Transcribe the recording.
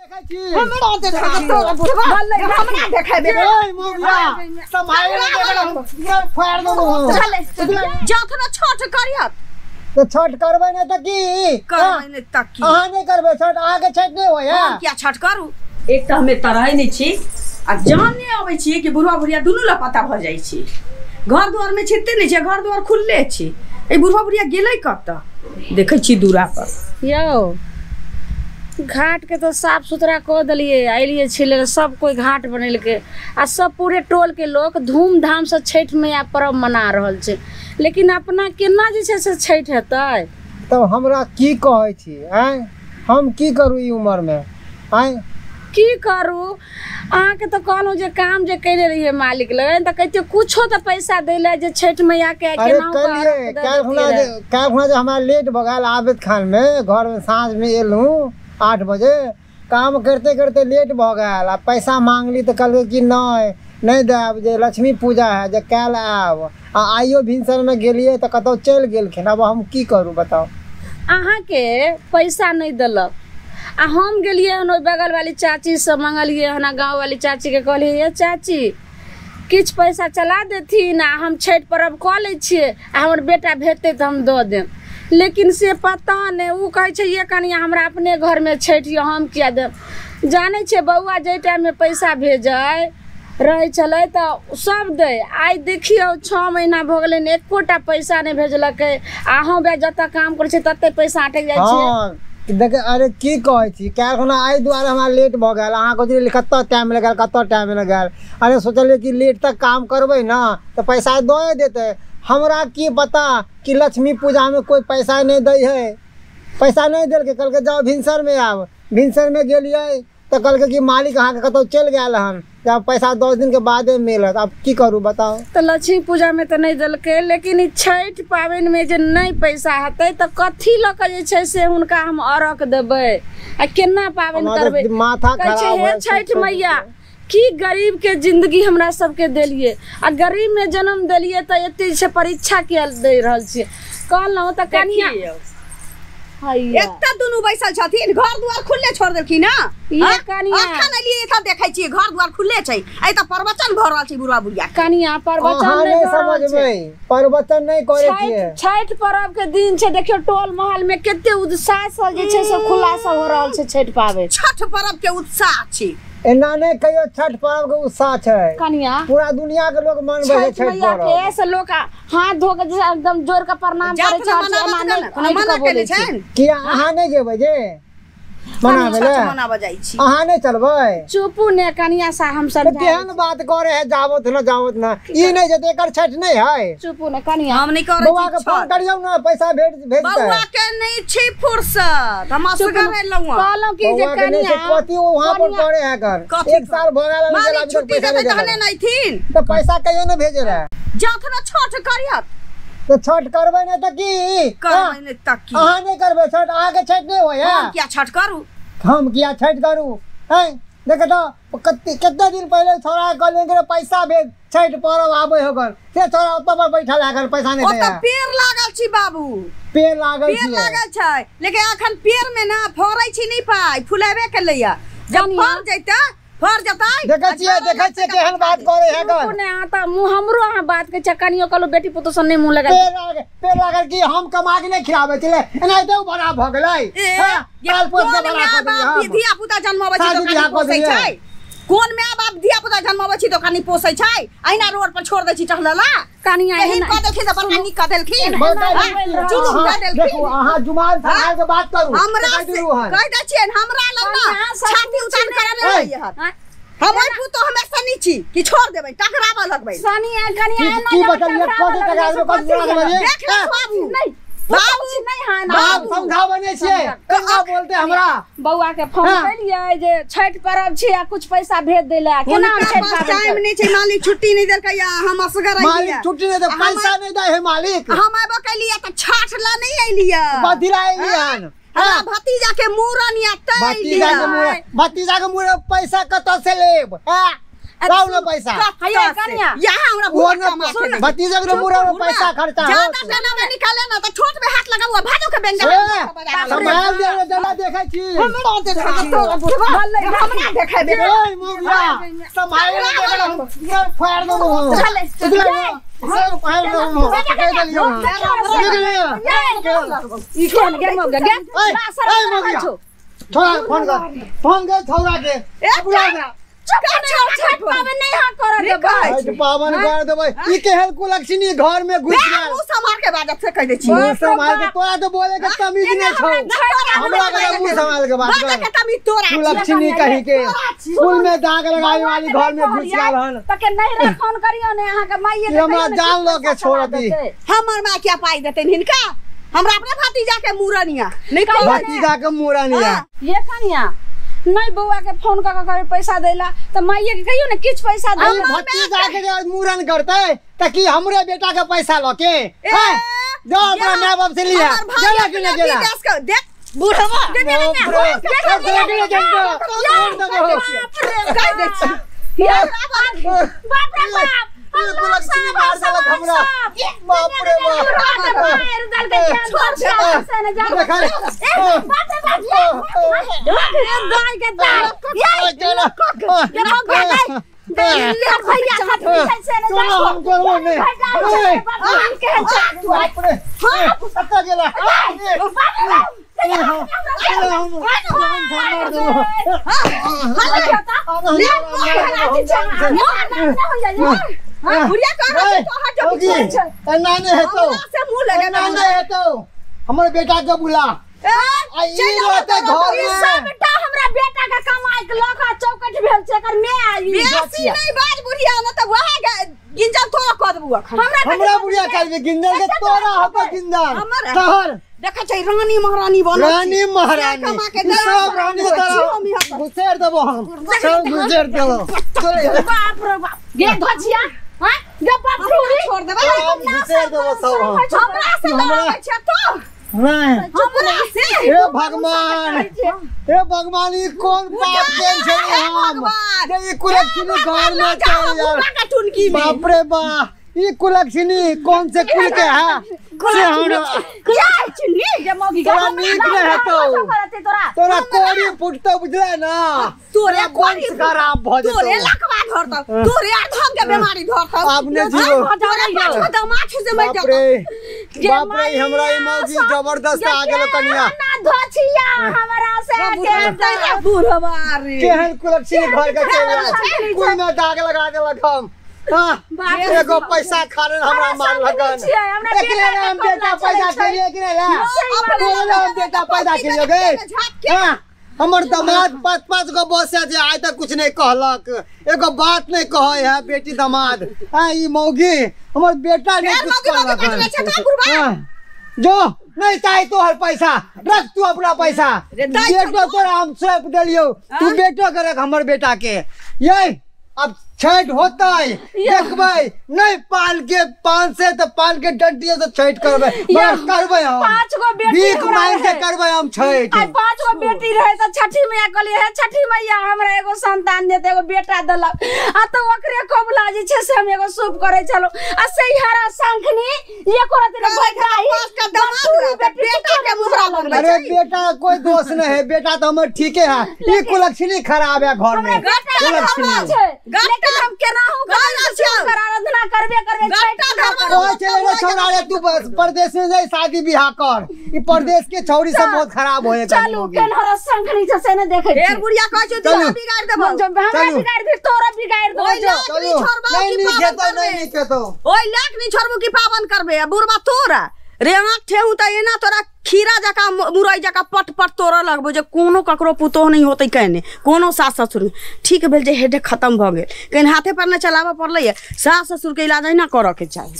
हमरा देखा दे ए मौगिया संभाल के फाड़ दो जाथना छठ करियत तो छठ करबे न त की करबे न त की अहाँ नहीं करबे छठ आगे छठ नहीं होय हम क्या छठ करू एक त हमें तरह नहीं छी आ जाने आबै छी कि बुढ़वा बुढ़िया दुनू ला पता भ जाई छी घर द्वार में छिते नहीं छै घर द्वार खुलले छी ए बुढ़वा बुढ़िया गेलै कत देखै छी दूरा पर यो घाट के तो साफ सुथरा कर दिलिए आइलिए छिले सब कोई घाट बनेल के आ सब पूरे टोल के लोग धूमधाम से छठ मैया पर्व मना रहल छै लेकिन अपना केना जे छै से छठ हेतै तब हमरा की कहै छी आय हम की करू ई उम्र में आय की करू अहाँ के तो कहलौ जे काम जे कैले रहिए मालिक लग त कहते कुछो त पैसा देले जे छठ मैया के केना करिए काय खुना जे हमरा लेट भ गेल आबत खान में घर में साँझ में एलू 8 बजे काम करते करते लेट भ गेल आ पैसा मांगली त कहल कि नहीं देब जे लक्ष्मी पूजा है जे काल आब आ आइयो भिनसर में गेलिए त कतौ चल गेलखिन अब हम की करू बताओ अहाँ के पैसा नहीं देलक आ हम गेलिए हन ओइ बगल वाली चाची से मंगलिए हन गांव वाली चाची के कहलिए ये चाची किछ पैसा चला देथिन आ हम छठ पर्व क लै छिए आ हमर बेटा भेटते त हम द देम लेकिन से पता नहीं उ कहे छै ये कनिया हमरा अपने घर में छठ हम किया देब जाने छे बउआ जे टाइम में पैसा भेजै रहे चले तो सब दे आई देखियो 6 महीना भ गेलै एकोटा पैसा नहीं भेजलक आ हम जत काम कर छै तते पैसा अटक जाय छै हां देख अरे की कहै छी क्या कोना आई दुआरे हमरा लेट भ गेल अहाँ को कत्ता टाइम लगल कत्ता टाइम लगल अरे सोचलिए कि लेट तक काम करबै ना तो पैसा दए देते हमरा की पता कि लक्ष्मी पूजा में कोई पैसा नहीं दे है पैसा नहीं देल के कल के जाओ भिनसर में आब भिनसर में गेलिए तो कल के कि मालिक अहाँ के कतौ चल गेल हन जब पैसा 10 दिन के बाद मिलत अब की करू बताओ तो लक्ष्मी पूजा में तो नहीं देलके लेकिन छठ पावन में जे नहीं पैसा हते तो कथी ल के जे छै से हुनका हम अरक देबै आ केना पावन करबै माथा खराब है छठ मैया की गरीब के जिंदगी हमरा सबके देलिए आ गरीब में जन्म देलिए तो एते से परीक्षा के दे रहल छी कहलौ त कनिया एकटा दुनु बैसल छथिन घर द्वार खुले छोड़ देलखिन ना ये कनिया अखन एलिए एत देखै छी घर द्वार खुले छै ए त प्रवचन भ रहल छै बुढ़वा बुढ़िया कनिया प्रवचन नहीं समझबै प्रवचन नहीं करे छिए छठ पर्व के दिन छै देखियो टोल महल में केते उत्साह से जे छै से खुलासा हो रहल छै छठ पावे छठ पर्व के उत्साह छै एना नहीं कहियो छठ पर्व के उत्साह छै कनिया पूरा दुनिया के लोग मनबै छै छठ पर्व के ऐसे लोग हाथ धो के एकदम जोर के प्रणाम करे छै मना केले छै कि अहाँ नहीं जेबै जे मनाबे जाइ छी अहाँ नहीं चलबै चुपू ने कनिया सा हम सब केहन बात करे है जावत ना ई नहीं जे एकर छठ नहीं है चुपू ने कनिया हम नहीं करे छी बउआ के फोन करियौ ना पैसा भेजतै बउआ के नहीं छी फुर्सत हम असगर लउआ कहलौ कि जे कनिया कथि वहां पर करे है कर 1 साल भ गेल मारी छुट्टी दे तहने नहीं थिन तो पैसा कहियो न भेजे रहे जाथना छठ करियत तो छठ करबै न त की करबै न त की अहाँ नहीं करबै छठ अहाँ के छठ नहीं होय हम क्या छठ करू हम क्या छठ करू हैं देख तो कितने दिन पहले छोरा कहले के पैसा भेज छठ पर्व आबै होगर से छोरा ओत पर बैठल है पैसा नहीं दे ओत पेड़ लागल छी बाबू पेड़ लागल छै लेकिन अखन पेड़ में ना फरै छी नहीं पाई फुलाबे के लइया जब फर जैते फर जताई देखै छियै केहन बात करे है कर ने आता मुंह हमरो अहाँ बात के चकनियो कहलो बेटी पुतो सन नहीं मुंह लगा पेड़ लागल कि हम कमा के नहीं खिलाबे छले एनाइते बड़ा भ गेलै काल पोस के बड़ा कर दिया धिया पुता जन्माबै छी तो कनी पोसै छै कोन माय बाप धिया पुता जन्माबै छी तो कनी पोसै छै अहिना रोड पर छोड़ दै छी टहलला कनिया एहन क देलखिन त बड़ा नीक क देलखिन चुप क देलखिन देखो अहाँ जुमान संभाल के बात करू हमरा कह दै छियै हमरा लग ना छाती उतार के ले हमर पुतो हमे सनी छी कि छोड़ देबै टकरावा लगबै सनी कनिया की बतलिए कोन टकरावा देख बाबू नहीं बाबू नहीं है ना बाप समझावने छियै कहाँ बोलते हमरा बउआ के फोन करिए जे छठ पर्व छी आ कुछ पैसा भेज देला केना छठ पर्व टाइम नहीं छै मालिक छुट्टी नहीं देलकै या हम असगर आइलिए मालिक छुट्टी नहीं दे पैसा नहीं दे है मालिक हम आबो कलिए त छठ ला नहीं आइलिए बदिला एलियन हां भतीजा के मूरन या तै भतीजा के मूरन पैसा कत से लेब लाओ ना पैसा हैया कन्या यहाँ हमरा वो ना भतीजा के मुरा में पैसा खर्चा हो ज्यादा जना में निकाले ना तो छोट में हाथ लगाओ भाजो के बेंगा संभाल दे जना देखै छी हमरा देखे बे ए मोगिया संभाल दे हम फाड़ दो सब फाड़ दो कह दलियो ई केन गे मोगिया गे थोड़ा फोन कर थोड़ा के बुला दे छठ पावन नहीं हां कर देबै छठ पावन कर देबै ई केहन कुलक्षणी घर में घुस गेल मुंह संभाल के बात से कह दे छी मुंह संभाल के तोरा तो बोले के तमीज नहीं छौ हमरा के मुंह संभाल के बात कर के तमीज तोरा कुलक्षणी कहि के स्कूल में दाग लगावे वाली घर में घुस गेल हन त के नहीं रे फोन करियो ने अहाँ के माईए के हमरा जान लो के छोड़ती हमर मां क्या पाई देते हिनका हमरा अपने भतीजा के मूरनिया नहीं भतीजा के मूरनिया ये कन्या नहीं बउआ के फोन कर पैसा देला त माईए के कहियो ने किछ पैसा दे भतीजा के मूरन करते त की हमरे बेटा के पैसा लो के जा अपना मां बाप से लिया गेला कि नहीं गेला देख बूढ़वा दे दे कह दे छी बाप रे बाप कुलक्षणी मार देला हमरा बाप रे बुढ़िया कह तो हट नाने है तो से मुंह लगे नाने है तो हमर बेटा के बुला आई रहते घर में सब बेटा हमरा बेटा के कमाई के लखा चौकट भेल छै कर मैं आई बेसी नहीं बाज बुढ़िया न त वहा गिंजल थोड़ा क देबू अखन हमरा बुढ़िया करबे गिंजल के तोरा होतो गिंजल शहर देखै छै रानी महारानी बनो रानी महारानी सब रानी तरह गुसेर देबो हम सब गुसेर देबो बाप रे बाप गे धजिया हां गे बाप रे छोड़ देबे गुसेर देबो सब हमरा से लड़ै छै तो नहीं हमरा से हे भगवान ई कौन पाप केन छै हम ये कुलक्षणी घर में चल यार बाप रे बा ये कुलक्षणी कौन से कुल के है से हमरा क्या चुन्नी जे मोगी तोरा नीक नहीं है तो तोरा कोड़ी फुटतो बुझले ना तोरे कोड़ी खराब भ जतो तोरे लकवा धरत तोरे धम के बीमारी धरत आपने जीरो तोरे दमाद से मैं बाप रे हमरा ई मौजी जबरदस्त आ गेल कनिया ना धछिया हमरा से के बुढ़वा रे केहन कुलक्षणी घर के चल कुल में दाग लगा देलक हम एगो पैसा खाने हमरा मार लगन एकरे हम बेटा पैदा करिए कि ला बोले हम बेटा पैदा करिए गे हमर दामाद 5-5 गो बसे जे आज तक कुछ नहीं कहलक एगो बात नहीं कहे है बेटी दामाद ई मौगी हमर बेटा नहीं कुछ कहलक जो नहीं चाहिए तोहर पैसा रख तू अपना पैसा बेटो तोरा हम सौंप देलियो तू बेटो के रख हमर बेटा के ये अब छठ होता है देखबै नहीं पाल के 5 से तो पाल के डंटिया से छठ करबै बस करबै हम 5 गो बेटी भीख मांग के करबै हम छठ 5 गो बेटी रहे त छठी मैया कहलिए हे छठी मैया हमरा एगो संतान देते एगो बेटा देलक आ तो ओकरे कबला जे छै से हम एगो शुभ करे चलो आ सही हरा शंखनी एको रति रे भइकाई का दामाद बेटा के मुद्रा लगबै अरे बेटा कोई दोष नहीं है बेटा तो हमर ठीके है ई कुलक्षणी खराब है घर में कुलक्षणी हम केना हूं आराधना करबे चले छोरा रे तू परदेश में जाई शादी बियाह कर ई परदेश के छौरी सब बहुत खराब होए चलू केन हर संखनी से ने देखे ढेर बुढ़िया कहै छै तू बिगाड़ देबो जब हमरा बिगाड़ दे तोरा बिगाड़ दो नहीं केतो ओइ लाख नहीं छोड़बू की पावन करबे बुढ़वा तोरा रे आंख ठेहू त एना तोरा खीरा जका मुरई जका पट पट तोरा लगबो जे कोनो ककरो पुतोह नहीं होतै कहने कोनो सास ससुर ठीक भेल जे हेडे खत्म भ गेल कहीं हाथे पर न चलाबे पड़लै सास ससुर के इलाज ना करऽ के चाही।